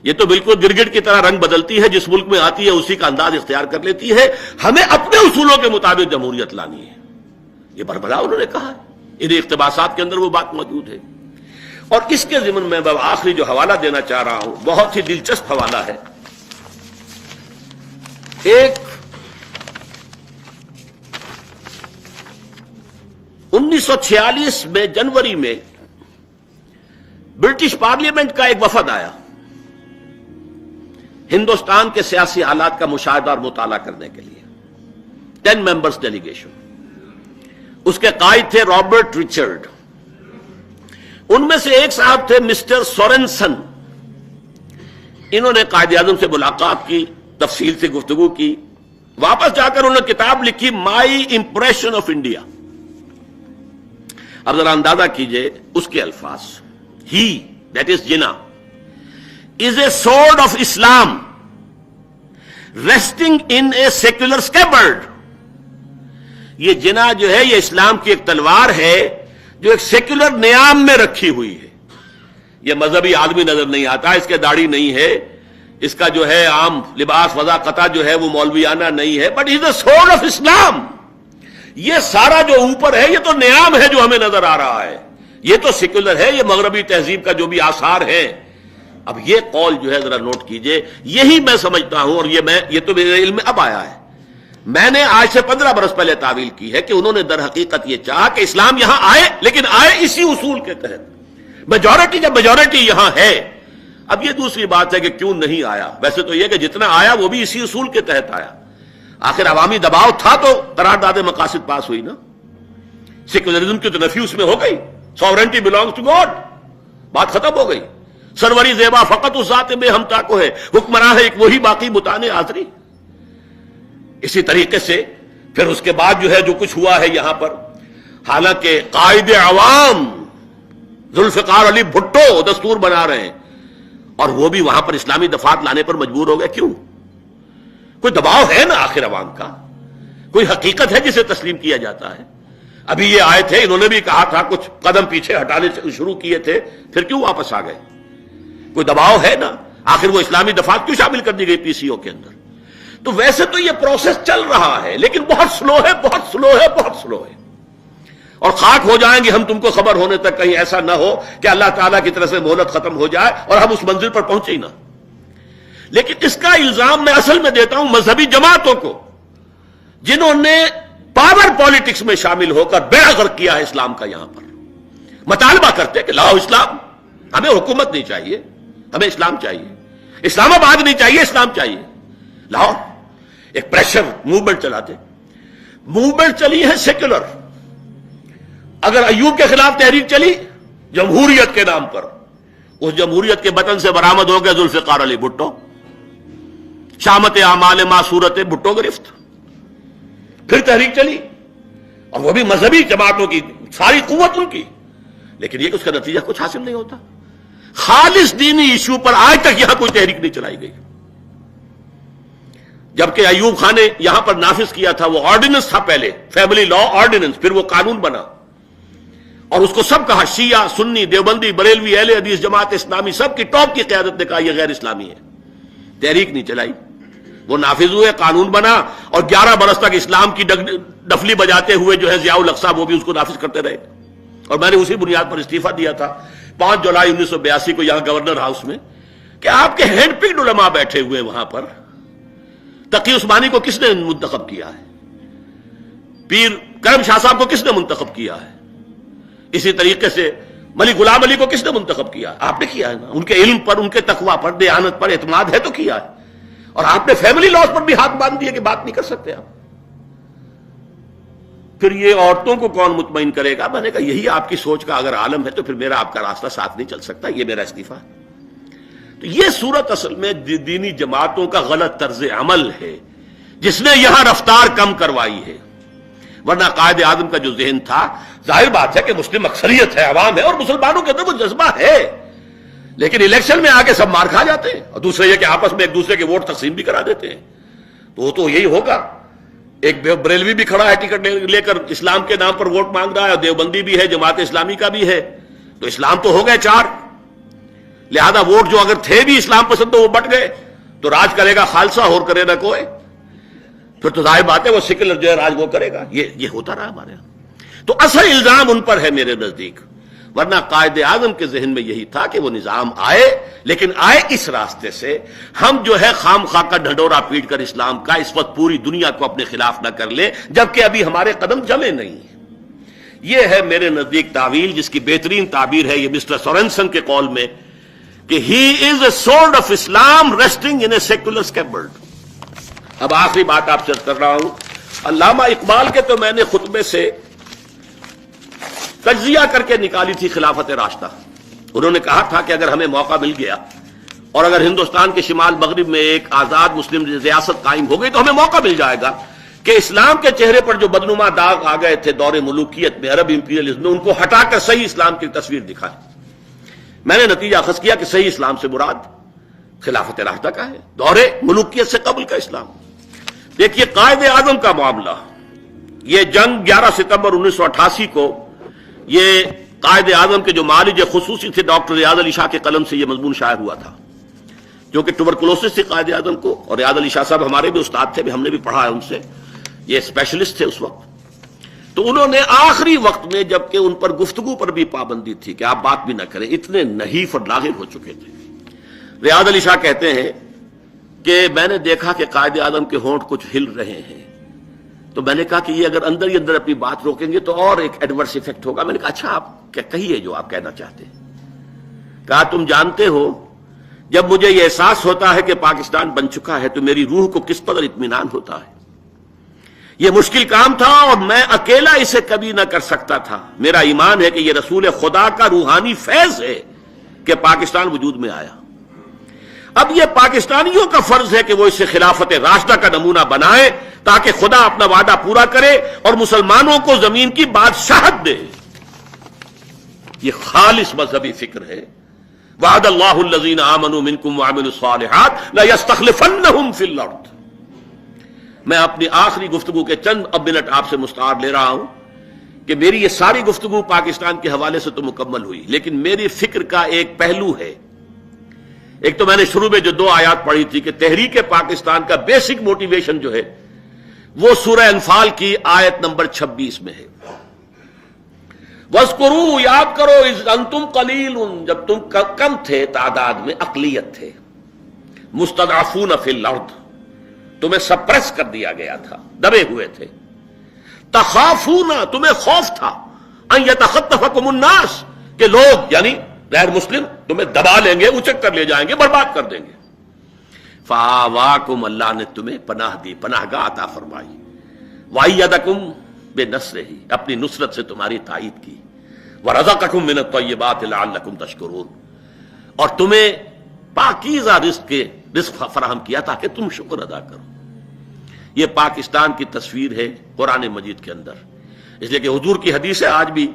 یہ تو بالکل گرگٹ کی طرح رنگ بدلتی ہے، جس ملک میں آتی ہے اسی کا انداز اختیار کر لیتی ہے. ہمیں اپنے اصولوں کے مطابق جمہوریت لانی ہے. یہ بربلا انہوں نے کہا ہے. انہیں اقتباسات کے اندر وہ بات موجود ہے. اور اس کے ضمن میں آخری جو حوالہ دینا چاہ رہا ہوں بہت ہی دلچسپ حوالہ ہے. ایک 1946 میں جنوری میں برٹش پارلیمنٹ کا ایک وفد آیا ہندوستان کے سیاسی حالات کا مشاہدہ اور مطالعہ کرنے کے لیے. 10 ممبرز ڈیلیگیشن. اس کے قائد تھے رابرٹ رچرڈ. ان میں سے ایک صاحب تھے مسٹر سورنسن. انہوں نے قائد اعظم سے ملاقات کی، تفصیل سے گفتگو کی. واپس جا کر انہوں نے کتاب لکھی مائی امپریشن آف انڈیا. اب ذرا اندازہ کیجئے اس کے الفاظ. ہی دیٹ از جنا is a sword of Islam resting in a secular scabbard. یہ جنا جو ہے یہ اسلام کی ایک تلوار ہے جو ایک سیکولر نیام میں رکھی ہوئی ہے. یہ مذہبی آدمی نظر نہیں آتا، اس کے داڑھی نہیں ہے، اس کا جو ہے عام لباس وضاقتہ جو ہے وہ مولویانہ نہیں ہے، but is a sword of اسلام. یہ سارا جو اوپر ہے یہ تو نیام ہے جو ہمیں نظر آ رہا ہے، یہ تو سیکولر ہے، یہ مغربی تہذیب کا جو بھی آثار ہے. اب یہ قول جو ہے ذرا نوٹ کیجئے، یہی میں سمجھتا ہوں، اور یہ تو میرے علم میں اب آیا ہے. میں نے آج سے 15 برس پہلے تعویل کی ہے کہ انہوں نے در حقیقت یہ چاہا کہ اسلام یہاں آئے، لیکن آئے اسی اصول کے تحت. میجورٹی جب میجورٹی یہاں ہے. اب یہ دوسری بات ہے کہ کیوں نہیں آیا. ویسے تو یہ کہ جتنا آیا وہ بھی اسی اصول کے تحت آیا. آخر عوامی دباؤ تھا تو قرارداد مقاصد پاس ہوئی نا. سیکولرزم کی تو نفی اس میں ہو گئی. ساورنٹی بلانگز ٹو گاڈ، بات ختم ہو گئی. سروری زیبا فقط اس ذات بے ہمتا کو ہے، حکمراں ہے ایک وہی باقی متانے آزری. اسی طریقے سے پھر اس کے بعد جو ہے جو کچھ ہوا ہے یہاں پر، حالانکہ قائد عوام ذوالفقار علی بھٹو دستور بنا رہے ہیں اور وہ بھی وہاں پر اسلامی دفعات لانے پر مجبور ہو گئے. کیوں؟ کوئی دباؤ ہے نا آخر عوام کا، کوئی حقیقت ہے جسے تسلیم کیا جاتا ہے. ابھی یہ آئے تھے، انہوں نے بھی کہا تھا، کچھ قدم پیچھے ہٹانے شروع کیے تھے، پھر کیوں واپس آ گئے؟ کوئی دباؤ ہے نا. آخر وہ اسلامی دفعات کیوں شامل کر دی گئی پی سی او کے اندر؟ تو ویسے تو یہ پروسیس چل رہا ہے لیکن بہت سلو ہے، بہت سلو ہے، بہت سلو ہے. اور خاک ہو جائیں گے ہم تم کو خبر ہونے تک، کہیں ایسا نہ ہو کہ اللہ تعالیٰ کی طرف سے مہلت ختم ہو جائے اور ہم اس منزل پر پہنچے ہی نہ. لیکن اس کا الزام میں اصل میں دیتا ہوں مذہبی جماعتوں کو، جنہوں نے پاور پالیٹکس میں شامل ہو کر بیڑا غرق کیا ہے اسلام کا. یہاں پر مطالبہ کرتے کہ لاؤ اسلام، ہمیں حکومت نہیں چاہیے، ہمیں اسلام چاہیے، اسلام آباد نہیں چاہیے، اسلام چاہیے، لاؤ. ایک پریشر موومنٹ چلاتے. موومنٹ چلی ہے سیکولر. اگر ایوب کے خلاف تحریک چلی جمہوریت کے نام پر، اس جمہوریت کے بطن سے برآمد ہو گئے ذوالفقار علی بھٹو. شامت اعمال معصورت بھٹو گرفت. پھر تحریک چلی اور وہ بھی مذہبی جماعتوں کی، ساری قوت ان کی، لیکن یہ کہ اس کا نتیجہ کچھ حاصل نہیں ہوتا. خالص دینی ایشو پر آج تک یہاں کوئی تحریک نہیں چلائی گئی. جبکہ ایوب خان نے یہاں پر نافذ کیا تھا، وہ آرڈیننس تھا پہلے، فیملی لا آرڈیننس، پھر وہ قانون بنا اور اس کو سب کہا، شیعہ، سنی، دیوبندی، بریلوی، اہل حدیث، جماعت اسلامی، سب کی ٹاپ کی قیادت نے کہا یہ غیر اسلامی ہے. تحریک نہیں چلائی، وہ نافذ ہوئے، قانون بنا اور 11 برس تک اسلام کی ڈفلی بجاتے ہوئے جو ہے ضیاء الحق صاحب وہ بھی اس کو نافذ کرتے رہے. اور میں نے اسی بنیاد پر استعفیٰ دیا تھا 5 جولائی 1982 کو یہاں گورنر ہاؤس میں، کہ آپ کے ہینڈ پکڈ علماء بیٹھے ہوئے وہاں پر. تقی عثمانی کو کس نے منتخب کیا ہے؟ پیر کرم شاہ صاحب کو کس نے منتخب کیا ہے؟ اسی طریقے سے ملک غلام علی کو کس نے منتخب کیا؟ آپ نے کیا ہے نا. ان کے علم پر، ان کے تقویٰ پر، دیانت پر اعتماد ہے تو کیا ہے. اور آپ نے فیملی لاز پر بھی ہاتھ باندھ دیے کہ بات نہیں کر سکتے آپ. پھر یہ عورتوں کو کون مطمئن کرے گا؟ میں نے کہا یہی آپ کی سوچ کا اگر عالم ہے تو پھر میرا آپ کا راستہ ساتھ نہیں چل سکتا، یہ میرا استعفیٰ ہے. تو یہ صورت اصل میں دینی جماعتوں کا غلط طرز عمل ہے جس نے یہاں رفتار کم کروائی ہے. ورنہ قائد اعظم کا جو ذہن تھا، ظاہر بات ہے کہ مسلم اکثریت ہے، عوام ہے، اور مسلمانوں کے اندر وہ جذبہ ہے، لیکن الیکشن میں آ کے سب مار کھا جاتے ہیں. اور دوسرے یہ کہ آپس میں ایک دوسرے کے ووٹ تقسیم بھی کرا دیتے ہیں. تو وہ تو یہی ہوگا. ایک بریلوی بھی کھڑا ہے ٹکٹ لے کر، اسلام کے نام پر ووٹ مانگ رہا ہے، اور دیوبندی بھی ہے، جماعت اسلامی کا بھی ہے. تو اسلام تو ہو گئے 4، لہذا ووٹ جو اگر تھے بھی اسلام پسند تو وہ بٹ گئے. تو راج کرے گا خالصہ، اور کرے نہ کوئی. پھر تو ظاہر بات ہے وہ سیکولر جو ہے راج وہ کرے گا. یہ ہوتا رہا ہمارے یہاں. تو اصل الزام ان پر ہے میرے نزدیک، ورنہ قائد اعظم کے ذہن میں یہی تھا کہ وہ نظام آئے، لیکن آئے اس راستے سے ہم جو ہے خام خواہ کا ڈھنڈورا پیٹ کر اسلام کا اس وقت پوری دنیا کو اپنے خلاف نہ کر لے، جبکہ ابھی ہمارے قدم جمے نہیں ہیں۔ یہ ہے میرے نزدیک تعویل، جس کی بہترین تعبیر ہے یہ مسٹر سورنسن کے قول میں کہ he is a sword of Islam resting in a secular scabbard. اب آخری بات آپ سے کر رہا ہوں، علامہ اقبال کے تو میں نے خطبے سے تجزیہ کر کے نکالی تھی خلافت راشدہ۔ انہوں نے کہا تھا کہ اگر ہمیں موقع مل گیا اور اگر ہندوستان کے شمال مغرب میں ایک آزاد مسلم ریاست قائم ہو گئی تو ہمیں موقع مل جائے گا کہ اسلام کے چہرے پر جو بدنما داغ آ گئے تھے دور ملوکیت میں، عرب امپیریلزم میں، ان کو ہٹا کر صحیح اسلام کی تصویر دکھائے۔ میں نے نتیجہ اخذ کیا کہ صحیح اسلام سے مراد خلافت راشدہ کا ہے، دور ملوکیت سے قبل کا اسلام۔ دیکھیے قائد اعظم کا معاملہ، یہ جنگ 11 ستمبر 1988 کو یہ قائد اعظم کے جو معالج خصوصی تھے ڈاکٹر ریاض علی شاہ کے قلم سے یہ مضمون شائع ہوا تھا، جو کہ ٹوبرکلوسس تھی قائد اعظم کو، اور ریاض علی شاہ صاحب ہمارے بھی استاد تھے، ہم نے بھی پڑھا ہے ان سے، یہ اسپیشلسٹ تھے اس وقت۔ تو انہوں نے آخری وقت میں جبکہ ان پر گفتگو پر بھی پابندی تھی کہ آپ بات بھی نہ کریں، اتنے نحیف اور لاغر ہو چکے تھے، ریاض علی شاہ کہتے ہیں کہ میں نے دیکھا کہ قائد اعظم کے ہونٹ کچھ ہل رہے ہیں، تو میں نے کہا کہ یہ اگر اندر ہی اندر اپنی بات روکیں گے تو اور ایک ایڈورس ایفیکٹ ہوگا۔ میں نے کہا اچھا آپ کیا کہیے جو آپ کہنا چاہتے ہیں۔ کہا تم جانتے ہو جب مجھے یہ احساس ہوتا ہے کہ پاکستان بن چکا ہے تو میری روح کو کس قدر اطمینان ہوتا ہے۔ یہ مشکل کام تھا اور میں اکیلا اسے کبھی نہ کر سکتا تھا۔ میرا ایمان ہے کہ یہ رسول خدا کا روحانی فیض ہے کہ پاکستان وجود میں آیا۔ اب یہ پاکستانیوں کا فرض ہے کہ وہ اسے خلافت راشدہ کا نمونہ بنائے تاکہ خدا اپنا وعدہ پورا کرے اور مسلمانوں کو زمین کی بادشاہت دے۔ یہ خالص مذہبی فکر ہے۔ وعد اللہ الذین آمنوا منکم وعملوا الصالحات لیستخلفنہم فی الارض۔ میں اپنی آخری گفتگو کے چند اب منٹ آپ سے مستعار لے رہا ہوں کہ میری یہ ساری گفتگو پاکستان کے حوالے سے تو مکمل ہوئی، لیکن میری فکر کا ایک پہلو ہے۔ ایک تو میں نے شروع میں جو 2 آیات پڑھی تھی کہ تحریک پاکستان کا بیسک موٹیویشن جو ہے وہ سورہ انفال کی آیت نمبر 26 میں ہے۔ وَاذْكُرُوا، یاد کرو، اذ انتم قلیل، جب تم کم تھے تعداد میں، اقلیت تھے، مستضعفون فی الارض، تمہیں سپریس کر دیا گیا تھا، دبے ہوئے تھے، تخافون، تمہیں خوف تھا، ان یتخطفکم الناس، کہ لوگ یعنی غیر مسلم تمہیں دبا لیں گے، اچک کر لے جائیں گے، برباد کر دیں گے۔ فآواکم، اللہ نے تمہیں پناہ دی، پناہ گاہ عطا فرمائی، وأیدکم بنصرہ، اپنی نصرت سے تمہاری تائید کی، ورزقکم من الطیبات لعلکم تشکرون، اور تمہیں پاکیزہ رزق فراہم کیا تاکہ تم شکر ادا کرو۔ یہ پاکستان کی تصویر ہے قرآن مجید کے اندر، اس لیے کہ حضور کی حدیث ہے، آج بھی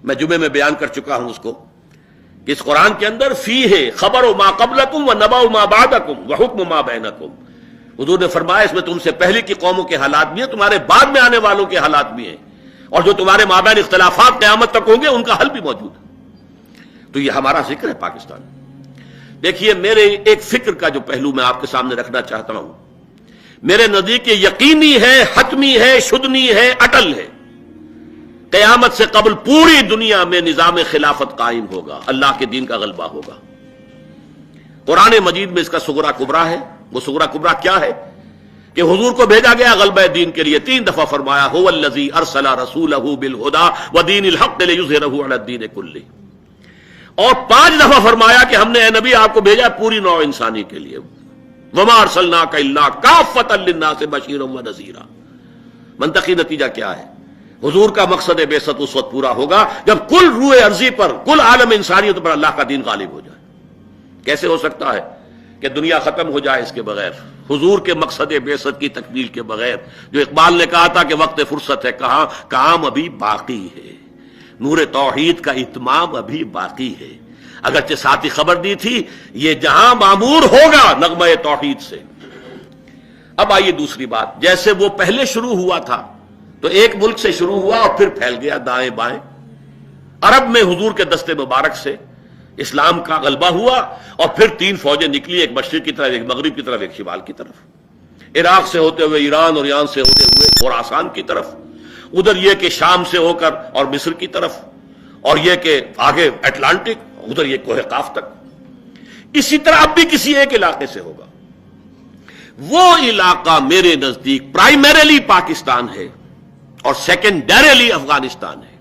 میں جمعے میں بیان کر چکا ہوں اس کو، کہ اس قرآن کے اندر فیہ خبر ما قبلکم و نبأ ما بعدکم و حکم ما بینکم۔ حضور نے فرمایا اس میں تم سے پہلے کی قوموں کے حالات بھی ہیں، تمہارے بعد میں آنے والوں کے حالات بھی ہیں، اور جو تمہارے مابین اختلافات قیامت تک ہوں گے ان کا حل بھی موجود ہے۔ تو یہ ہمارا ذکر ہے پاکستان۔ دیکھیے میرے ایک فکر کا جو پہلو میں آپ کے سامنے رکھنا چاہتا ہوں، میرے نزدیک یہ یقینی ہے، حتمی ہے، شدنی ہے، اٹل ہے، قیامت سے قبل پوری دنیا میں نظام خلافت قائم ہوگا، اللہ کے دین کا غلبہ ہوگا۔ قرآن مجید میں اس کا صغرا کبریٰ ہے۔ وہ صغرا کبریٰ کیا ہے کہ حضور کو بھیجا گیا غلبہ دین کے لیے، 3 دفعہ فرمایا هو الذی ارسل رسولہ بالہدی ودین الحق لیظہرہ علی الدین کلہ، اور 5 دفعہ فرمایا کہ ہم نے اے نبی آپ کو بھیجا پوری نوع انسانی کے لیے، وما ارسلناک الا کافۃ للناس بشیرا ونذیرا۔ منطقی نتیجہ کیا ہے؟ حضور کا مقصد بعثت اس وقت پورا ہوگا جب کل روح ارضی پر، کل عالم انسانیت پر اللہ کا دین غالب ہو جائے۔ کیسے ہو سکتا ہے کہ دنیا ختم ہو جائے اس کے بغیر، حضور کے مقصد بعثت کی تکمیل کے بغیر؟ جو اقبال نے کہا تھا کہ وقت فرصت ہے، کہاں کام ابھی باقی ہے، نور توحید کا اتمام ابھی باقی ہے۔ اگرچہ ساتھ ہی خبر دی تھی یہ جہاں معمور ہوگا نغمہ توحید سے۔ اب آئیے دوسری بات، جیسے وہ پہلے شروع ہوا تھا تو ایک ملک سے شروع ہوا اور پھر پھیل گیا دائیں بائیں۔ عرب میں حضور کے دستے مبارک سے اسلام کا غلبہ ہوا اور پھر 3 فوجیں نکلی، ایک مشرق کی طرف، ایک مغرب کی طرف، ایک شمال کی طرف، عراق سے ہوتے ہوئے ایران اور ایران سے ہوتے ہوئے خراسان کی طرف، ادھر یہ کہ شام سے ہو کر اور مصر کی طرف، اور یہ کہ آگے اٹلانٹک، ادھر یہ کوہ قاف تک. اسی طرح اب بھی کسی ایک علاقے سے ہوگا. وہ علاقہ میرے نزدیک پرائمریلی پاکستان ہے اور سیکنڈریلی افغانستان ہے.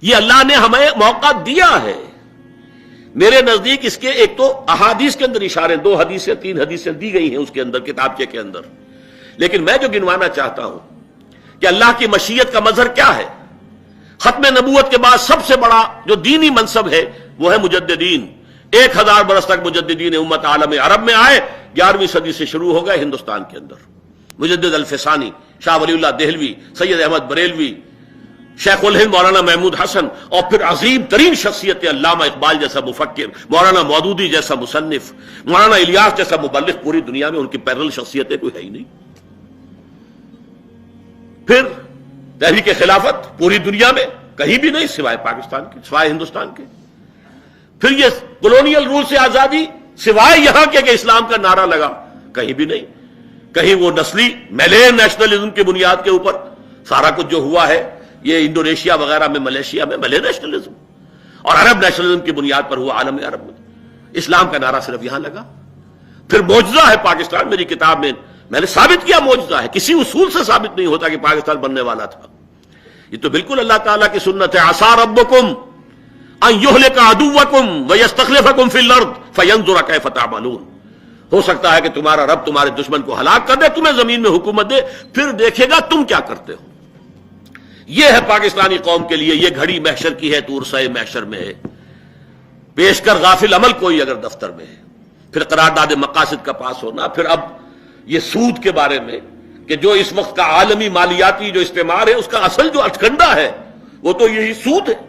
یہ اللہ نے ہمیں موقع دیا ہے. میرے نزدیک اس کے ایک تو احادیث کے اندر اشارے، 2 حدیثیں 3 حدیثیں دی گئی ہیں اس کے اندر، کتابچے کے اندر. لیکن میں جو گنوانا چاہتا ہوں کہ اللہ کی مشیت کا مظہر کیا ہے. ختم نبوت کے بعد سب سے بڑا جو دینی منصب ہے وہ ہے مجددین. 1000 برس تک مجددین امت عالم عرب میں آئے. 11ویں صدی سے شروع ہو گئے ہندوستان کے اندر. مجدد الفسانی، شاہ ولی اللہ دہلوی، سید احمد بریلوی، شیخ الہند مولانا محمود حسن، اور پھر عظیم ترین شخصیت علامہ اقبال جیسا مفکر، مولانا مودودی جیسا مصنف، مولانا الیاس جیسا مبلغ. پوری دنیا میں ان کی پیرل شخصیتیں کوئی ہے ہی نہیں. پھر تحریک خلافت پوری دنیا میں کہیں بھی نہیں سوائے پاکستان کے، سوائے ہندوستان کے. پھر یہ کولونیل رول سے آزادی سوائے یہاں کے کہ اسلام کا نعرہ لگا، کہیں بھی نہیں. کہیں وہ نسلی میلین نیشنلزم کی بنیاد کے اوپر سارا کچھ جو ہوا ہے، یہ انڈونیشیا وغیرہ میں، ملیشیا میں ملے نیشنلزم اور عرب نیشنلزم کی بنیاد پر ہوا عالم عرب میں. اسلام کا نعرہ صرف یہاں لگا. پھر معجزہ ہے پاکستان. میری کتاب میں نے ثابت کیا معجزہ ہے. کسی اصول سے ثابت نہیں ہوتا کہ پاکستان بننے والا تھا. یہ تو بالکل اللہ تعالیٰ کی سنت ہے. عسى ربكم ان يهلك عدوكم ويستخلفكم في الارض فينظر كيف تعملون. ہو سکتا ہے کہ تمہارا رب تمہارے دشمن کو ہلاک کر دے، تمہیں زمین میں حکومت دے، پھر دیکھے گا تم کیا کرتے ہو. یہ ہے پاکستانی قوم کے لیے. یہ گھڑی محشر کی ہے تو عرصۂ محشر میں ہے. پیش کر غافل عمل کوئی اگر دفتر میں ہے. پھر قرارداد مقاصد کا پاس ہونا. پھر اب یہ سود کے بارے میں کہ جو اس وقت کا عالمی مالیاتی جو استعمار ہے، اس کا اصل جو اٹکنڈا ہے وہ تو یہی سود ہے.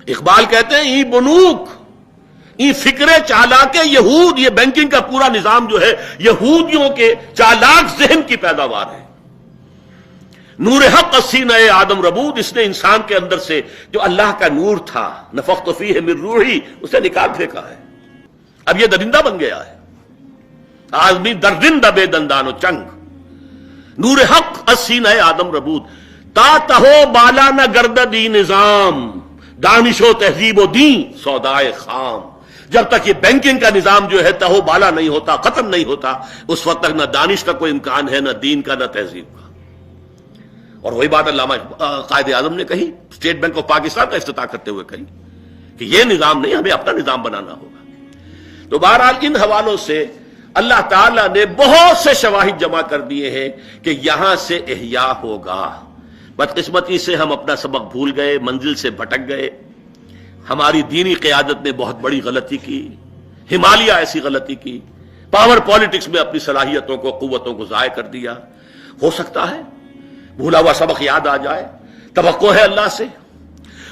اقبال کہتے ہیں ای بنوک ای فکر چالاک یہود. یہ بینکنگ کا پورا نظام جو ہے یہودیوں کے چالاک ذہن کی پیداوار ہے. نور حق سینہ آدم ربود. اس نے انسان کے اندر سے جو اللہ کا نور تھا، نفخت فیہ من روحی، اسے نکال پھینکا ہے. اب یہ درندہ بن گیا ہے. آدمی درندہ بے دندان و چنگ. نور حق سینہ آدم ربود. تا تہو بالا نہ گرددی نظام، دانش و تہذیب و دین سودائے خام. جب تک یہ بینکنگ کا نظام جو ہے تہو بالا نہیں ہوتا، ختم نہیں ہوتا، اس وقت تک نہ دانش کا کوئی امکان ہے، نہ دین کا، نہ تہذیب کا. اور وہی بات علامہ قائد اعظم نے کہی، اسٹیٹ بینک آف پاکستان کا افتتاح کرتے ہوئے کہی کہ یہ نظام نہیں، ہمیں اپنا نظام بنانا ہوگا. تو بہرحال ان حوالوں سے اللہ تعالیٰ نے بہت سے شواہد جمع کر دیے ہیں کہ یہاں سے احیاء ہوگا. بدقسمتی سے ہم اپنا سبق بھول گئے، منزل سے بھٹک گئے. ہماری دینی قیادت نے بہت بڑی غلطی کی. ہمالیہ ایسی غلطی کی. پاور پالیٹکس میں اپنی صلاحیتوں کو، قوتوں کو ضائع کر دیا. ہو سکتا ہے بھولا ہوا سبق یاد آ جائے. توقع ہے اللہ سے.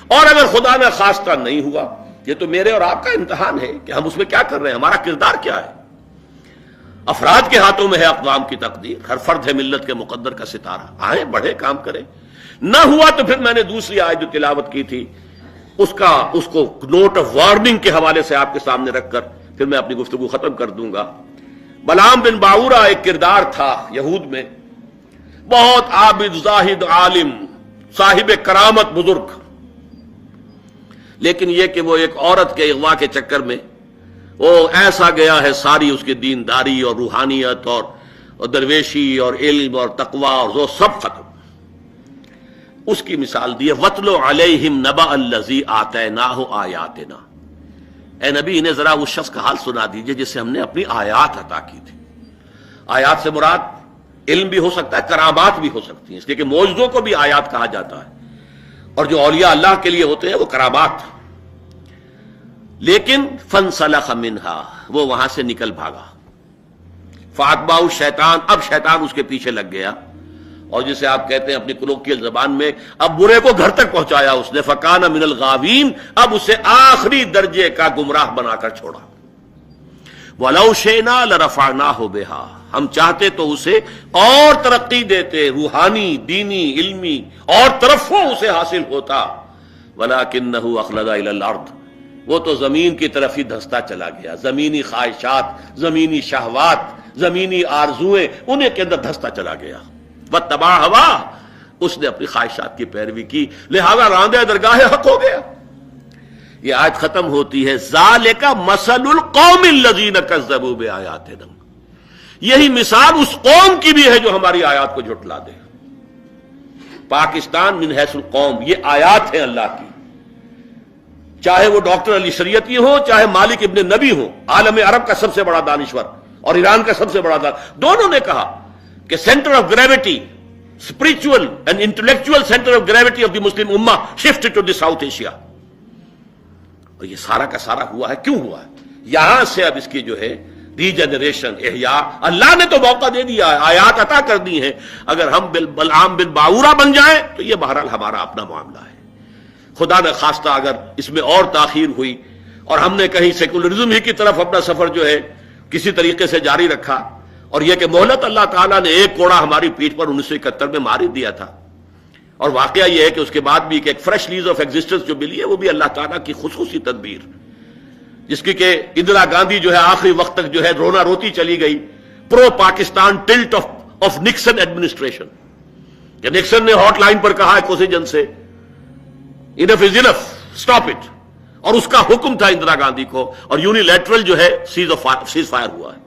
اور اگر خدا نہ خواستہ نہیں ہوا، یہ تو میرے اور آپ کا امتحان ہے کہ ہم اس میں کیا کر رہے ہیں، ہمارا کردار کیا ہے. افراد کے ہاتھوں میں ہے اقوام کی تقدیر. ہر فرد ہے ملت کے مقدر کا ستارہ. آئیں بڑھے، کام کریں. نہ ہوا تو پھر میں نے دوسری آیت جو تلاوت کی تھی اس کو نوٹ آف وارننگ کے حوالے سے آپ کے سامنے رکھ کر پھر میں اپنی گفتگو ختم کر دوں گا. بلعام بن باورا ایک کردار تھا یہود میں، بہت عابد، زاہد، عالم، صاحب کرامت، بزرگ. لیکن یہ کہ وہ ایک عورت کے اغوا کے چکر میں وہ ایسا گیا ہے، ساری اس کی دینداری اور روحانیت اور درویشی اور علم اور تقوی اور وہ سب ختم. اس کی مثال دی ہے وَاتْلُ عَلَيْهِمْ نَبَأَ الَّذِي آتَيْنَاهُ آیَاتِنَا. اے نبی انہیں ذرا اس شخص کا حال سنا دیجئے جسے ہم نے اپنی آیات عطا کی تھی. آیات سے مراد علم بھی ہو سکتا ہے، کرامات بھی ہو سکتی ہیں، اس لیے کہ معجزوں کو بھی آیات کہا جاتا ہے. اور جو اولیاء اللہ کے لیے ہوتے ہیں وہ کرامات. لیکن فَانْسَلَخَ مِنْهَا، وہ وہاں سے نکل بھاگا. فَأَتْبَعَهُ الشَّيْطَانُ، اب شیطان اس کے پیچھے لگ گیا. اور جسے آپ کہتے ہیں اپنی کولوکیل زبان میں اب برے کو گھر تک پہنچایا اس نے. فَكَانَ مِنَ الْغَاوِينَ، اب اسے آخری درجے کا گمراہ بنا کر چھوڑا. وَلَوْ شِئْنَا لَرَفَعْنَاهُ بِهَا، ہم چاہتے تو اسے اور ترقی دیتے، روحانی، دینی، علمی اور ترفع اسے حاصل ہوتا. وَلَكِنَّهُ أَخْلَدَ إِلَى الْأَرْضِ، وہ تو زمین کی طرف ہی دھستا چلا گیا. زمینی خواہشات، زمینی شہوات، زمینی آرزویں انہیں کے اندر دھستا چلا گیا. وَاتَّبَعَ هَوَاهُ، اس نے اپنی خواہشات کی پیروی کی، لہذا راندہ درگاہ حق ہو گیا۔ یہ آیت ختم ہوتی ہے ذالک مثل القوم الذین کذبوا بآیاتنا، یہی مثال اس قوم کی بھی ہے جو ہماری آیات کو جھٹلا دے۔ پاکستان من حیث القوم، یہ آیات ہیں اللہ کی، چاہے وہ ڈاکٹر علی شریعتی ہو، چاہے مالک ابن نبی ہو، عالم عرب کا سب سے بڑا دانشور اور ایران کا سب سے بڑا دونوں نے کہا کہ centre of gravity, spiritual and intellectual centre of gravity of the Muslim ummah shift to the South Asia. اور یہ سارا کا سارا ہوا ہے، کیوں ہوا ہے؟ یہاں سے اب اس کی جو ہے ری جنریشن، احیاء، اللہ نے تو موقع دے دیا ہے، آیات عطا کر دی ہیں، اگر ہم بلعام بن باورا بن جائیں تو یہ بہرحال ہمارا اپنا معاملہ ہے۔ خدا نہ خواستہ اگر اس میں اور تاخیر ہوئی اور ہم نے کہیں سیکولرزم ہی کی طرف اپنا سفر جو ہے کسی طریقے سے جاری رکھا، اور یہ کہ مہلت اللہ تعالیٰ نے ایک کوڑا ہماری پیٹھ پر 1971 میں مار ہی دیا تھا، اور واقعہ یہ ہے کہ اس کے بعد بھی ایک فریش لیز آف ایگزسٹنس جو ملی ہے وہ بھی اللہ تعالیٰ کی خصوصی تدبیر، جس کی کہ اندرا گاندھی جو ہے آخری وقت تک جو ہے رونا روتی چلی گئی، pro Pakistan tilt of Nixon administration, کہ نکسن نے ہاٹ لائن پر کہا ہے کوسیجن سے انف از انف، اسٹاپ اٹ، اور اس کا حکم تھا اندرا گاندھی کو، اور یونیلیٹرل جو ہے سیز فائر ہوا ہے،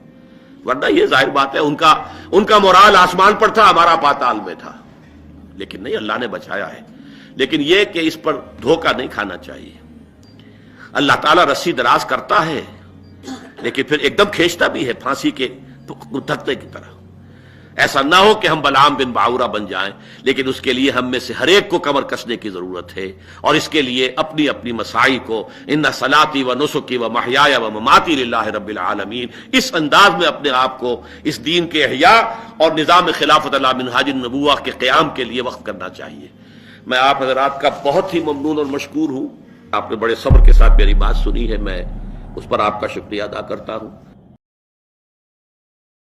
ورنہ یہ ظاہر بات ہے ان کا مورال آسمان پر تھا، ہمارا پاتال میں تھا، لیکن نہیں، اللہ نے بچایا ہے۔ لیکن یہ کہ اس پر دھوکہ نہیں کھانا چاہیے، اللہ تعالیٰ رسی دراز کرتا ہے لیکن پھر ایک دم کھینچتا بھی ہے پھانسی کے دھکے کی طرح۔ ایسا نہ ہو کہ ہم بلعام بن باورا بن جائیں، لیکن اس کے لیے ہم میں سے ہر ایک کو کمر کسنے کی ضرورت ہے، اور اس کے لیے اپنی اپنی مساعی کو ان صلاتی و نسکی و محیایا و مماتی للہ رب العالمین، اس انداز میں اپنے آپ کو اس دین کے احیاء اور نظام خلافت علی منہاج النبوہ کے قیام کے لیے وقف کرنا چاہیے۔ میں آپ حضرات کا بہت ہی ممنون اور مشکور ہوں، آپ نے بڑے صبر کے ساتھ میری بات سنی ہے، میں اس پر آپ کا شکریہ ادا کرتا ہوں۔